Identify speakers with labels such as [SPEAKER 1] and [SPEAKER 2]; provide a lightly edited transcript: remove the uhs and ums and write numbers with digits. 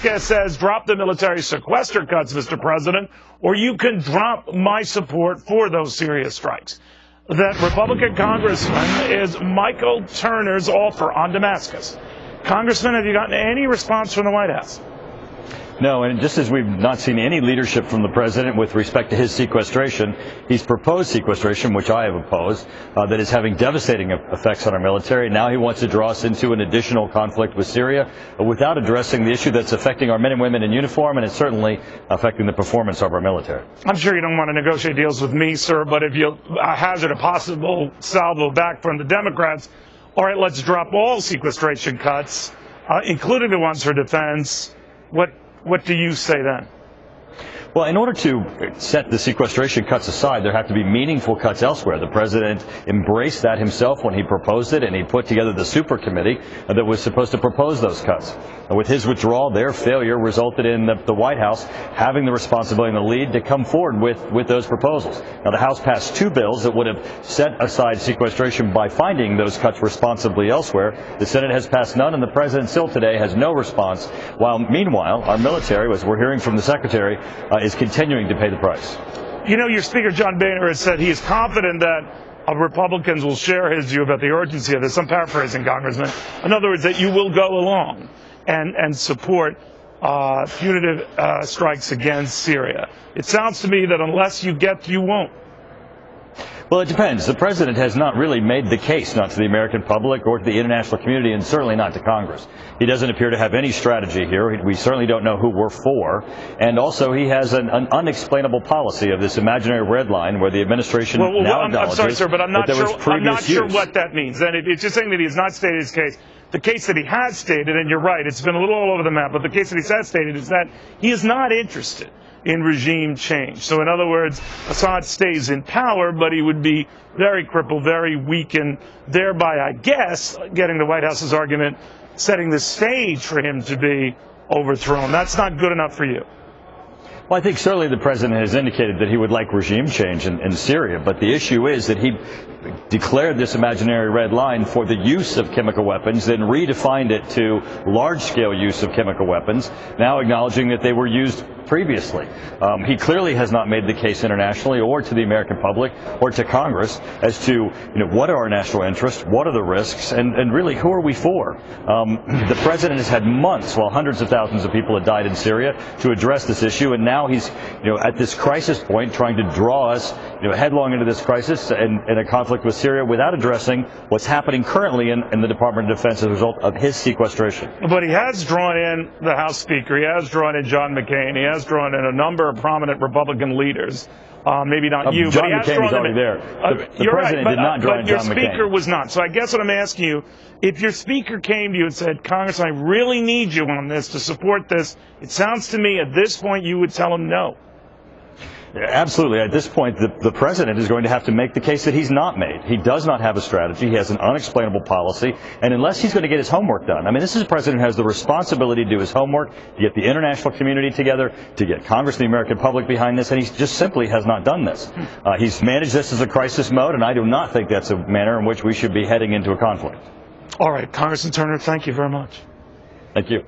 [SPEAKER 1] Vasquez says, drop the military sequester cuts, Mr. President, or you can drop my support for those Syria strikes. That Republican Congressman is Michael Turner's offer on Damascus. Congressman, have you gotten any response from the White House?
[SPEAKER 2] No, and just as we've not seen any leadership from the president with respect to his sequestration, he's proposed sequestration, which I have opposed, that is having devastating effects on our military. Now he wants to draw us into an additional conflict with Syria without addressing the issue that's affecting our men and women in uniform, and it's certainly affecting the performance of our military.
[SPEAKER 1] I'm sure you don't want to negotiate deals with me, sir, but if you hazard a possible salvo back from the Democrats, all right, let's drop all sequestration cuts, including the ones for defense. What do you say then?
[SPEAKER 2] Well, in order to set the sequestration cuts aside, there have to be meaningful cuts elsewhere. The president embraced that himself when he proposed it, and he put together the super committee that was supposed to propose those cuts. And with his withdrawal, their failure resulted in the White House having the responsibility and the lead to come forward with those proposals. Now, the House passed two bills that would have set aside sequestration by finding those cuts responsibly elsewhere. The Senate has passed none, and the president still today has no response, while meanwhile, our military, as we're hearing from the secretary, is continuing to pay the price.
[SPEAKER 1] You know, your Speaker, John Boehner, has said he is confident that Republicans will share his view about the urgency of this. I'm paraphrasing, Congressman. In other words, that you will go along and support punitive strikes against Syria. It sounds to me that unless you won't.
[SPEAKER 2] Well, it depends. The president has not really made the case, not to the American public or to the international community, and certainly not to Congress. He doesn't appear to have any strategy here. We certainly don't know who we're for. And also, he has an unexplainable policy of this imaginary red line where the administration now acknowledges
[SPEAKER 1] I'm sorry, sir, but I'm not sure what that means. And it's just saying that he has not stated his case. The case that he has stated, and you're right, it's been a little all over the map, but the case that he has stated is that he is not interested in regime change. So in other words, Assad stays in power, but he would be very crippled, very weakened, thereby, I guess, getting the White House's argument, setting the stage for him to be overthrown. That's not good enough for you.
[SPEAKER 2] Well, I think certainly the president has indicated that he would like regime change in Syria, but the issue is that he declared this imaginary red line for the use of chemical weapons, then redefined it to large-scale use of chemical weapons, now acknowledging that they were used previously. He clearly has not made the case internationally or to the American public or to Congress as to what are our national interests, what are the risks, and really who are we for? The president has had months while hundreds of thousands of people have died in Syria to address this issue, and now he's at this crisis point trying to draw us headlong into this crisis and a conflict with Syria without addressing what's happening currently in the Department of Defense as a result of his sequestration.
[SPEAKER 1] But he has drawn in the House Speaker, he has drawn in John McCain, he has drawn in a number of prominent Republican leaders. Maybe not you,
[SPEAKER 2] John
[SPEAKER 1] but he has
[SPEAKER 2] McCain
[SPEAKER 1] drawn
[SPEAKER 2] was
[SPEAKER 1] them
[SPEAKER 2] already
[SPEAKER 1] in.
[SPEAKER 2] there. The president did not draw in John McCain.
[SPEAKER 1] But your speaker was not. So I guess what I'm asking you, if your speaker came to you and said, Congressman, I really need you on this to support this, it sounds to me at this point you would tell him no.
[SPEAKER 2] Absolutely. At this point, the president is going to have to make the case that he's not made. He does not have a strategy. He has an unexplainable policy. And unless he's going to get his homework done, I mean, this is a president who has the responsibility to do his homework, to get the international community together, to get Congress and the American public behind this, and he just simply has not done this. He's managed this as a crisis mode, and I do not think that's a manner in which we should be heading into a conflict.
[SPEAKER 1] All right. Congressman Turner, thank you very much.
[SPEAKER 2] Thank you.